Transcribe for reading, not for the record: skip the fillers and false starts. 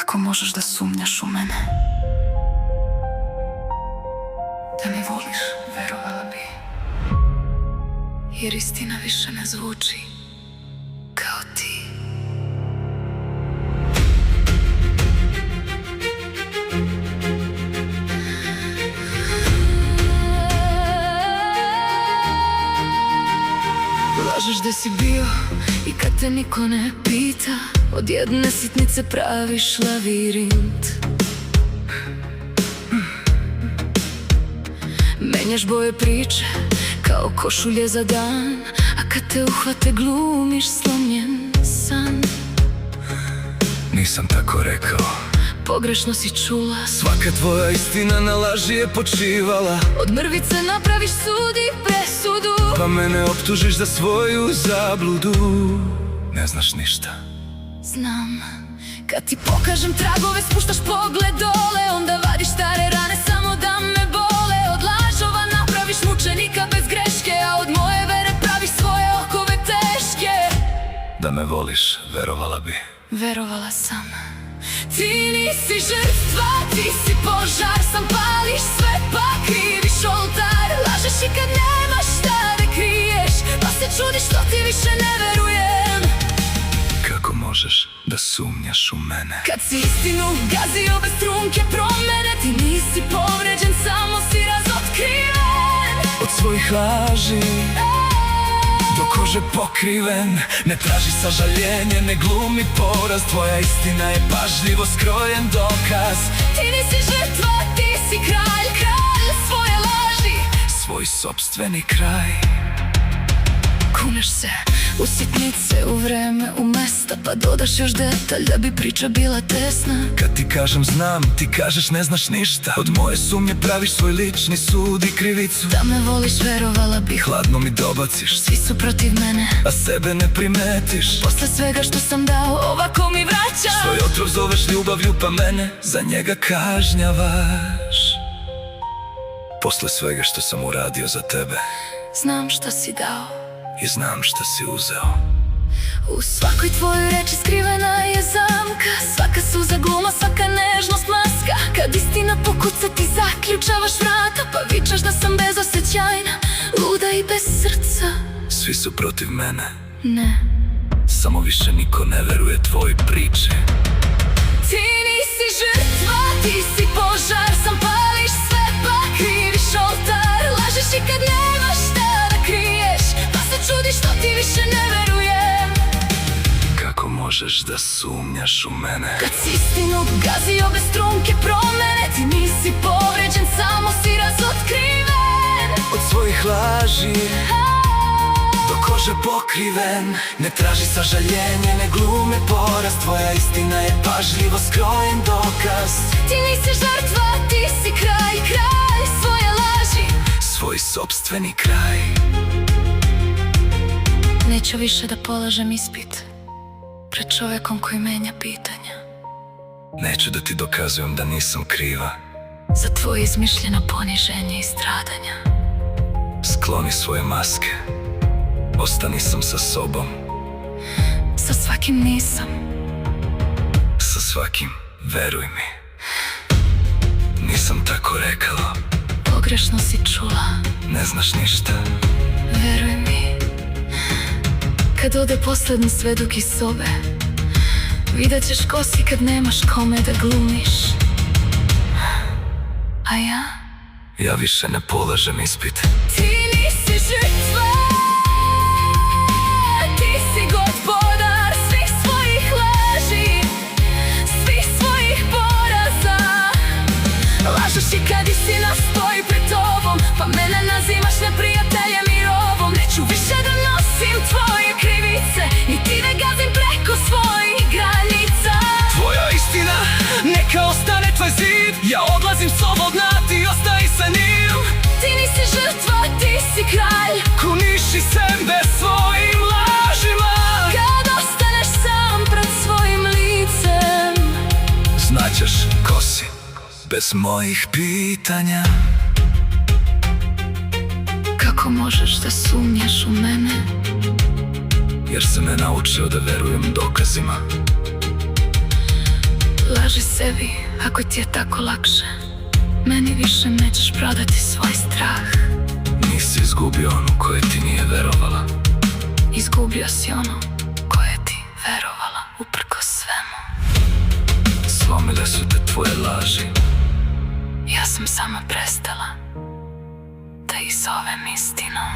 Kako možeš da sumnjaš u mene? Da me voliš, verovala bi. Jer istina više ne zvuči kao ti. Lažeš da si bio i kad te niko ne pita. Od jedne sitnice praviš lavirint. Menjaš boje priče kao košulje za dan. A kad te uhvate glumiš slomljen san. Nisam tako rekao. Pogrešno si čula. Svaka tvoja istina na laži je počivala. Od mrvice napraviš sud i presudu. Pa mene optužiš za svoju zabludu. Ne znaš ništa. Znam. Kad ti pokažem tragove spuštaš pogled dole. Onda vadiš stare rane samo da me bole. Od lažova napraviš mučenika bez greške. A od moje vere praviš svoje okove teške. Da me voliš, verovala bi. Verovala sam. Ti nisi žrtva, ti si požar. Sam pališ sve pa kriviš oltar. Lažeš i kad nemaš šta da kriješ. Pa se čudiš što ti više ne verujem. Kako možeš da sumnjaš u mene? Kad si istinu gazio bez trunke promene. Ti nisi povređen, samo si razotkriven. Od svojih laži do kože pokriven. Ne traži sažaljenje, ne glumi poraz. Tvoja istina je pažljivo skrojen dokaz. Ti nisi žrtva, ti si kralj. Kralj svoje laži, svoj sopstveni kraj. kuneš se u sitnice, u vreme, u mesta. Pa dodaš još detalj da bi priča bila tesna. Kad ti kažem znam, ti kažeš ne znaš ništa. Od moje sumnje praviš svoj lični sud i krivicu. Da me voliš, verovala bih. Hladno mi dobaciš, Svi su protiv mene, a sebe ne primetiš. posle svega što sam dao, ovako mi vraćaš. Svoj otrov zoveš ljubavlju, pa mene za njega kažnjavaš. Posle svega što sam uradio za tebe, Znam šta si dao. i znam šta si uzeo. U svakoj tvojoj reči skrivena je zamka. Svaka suza gluma, svaka nežnost maska. Kad istina pokuca ti zaključavaš vrata. Pa vičaš da sam bezosećajna, luda i bez srca. Svi su protiv mene, Ne, samo više niko ne veruje tvoj priče. ti nisi žrtva, ti si požar. Sam pališ sve pa kriviš oltar. Lažeš i kad nemaš šta da kriješ. Pa se čudiš što ti više ne verujem. Kako možeš da sumnjaš u mene? Kad si istinu gazio bez trunke promene. Ti nisi povređen, samo si razotkriven. Od svojih laži do kože pokriven. Ne traži sažaljenje, ne glumi poraz. Tvoja istina je pažljivo skrojen dokaz. Ti nisi žrtva, ti si kralj. Kralj svoje laži, svoj sopstveni kraj. Neću više da polažem ispit pred čovekom koji menja pitanja. Neću da ti dokazujem da nisam kriva. Za tvoje izmišljeno poniženje i stradanja. Skloni svoje maske, ostani sam sa sobom. Sa svakim nisam. Sa svakim, veruj mi. Nisam tako rekao. Pogrešno si čula. Ne znaš ništa. Veruj mi. Kad ode poslednji svedok iz sobe, vidjet ćeš ko si kad nemaš kome da glumiš. A ja? Ja više ne polažem ispit. Ti nisi žrtva, ti si gospodar svih svojih laži, svih svojih poraza. Lažeš i kad istina stoji pred tobom, pa mene nazivaš neprijateljem i robom. Neću više da nosim tvoje krivice, niti ne gazim preko svojih granica. Tvoja istina, neka ostane tvoj zid. Ja odlazim slobodna, ti ostaji sa njim. Ti nisi žrtva, ti si kralj. Kuniši sebe svojim lažima. Kad ostaneš sam pred svojim licem, Znaćeš ko si, bez mojih pitanja. kako možeš da sumnjaš u mene? Jer sam me naučio da verujem dokazima. Lažeš Kaži sebi, ako ti je tako lakše, meni više nećeš prodati svoj strah. Nisi izgubio onu koje ti nije verovala. Izgubio si ono koje ti verovala uprkos svemu. Slomile su te tvoje laži. Ja sam samo prestala da ih zovem istinom.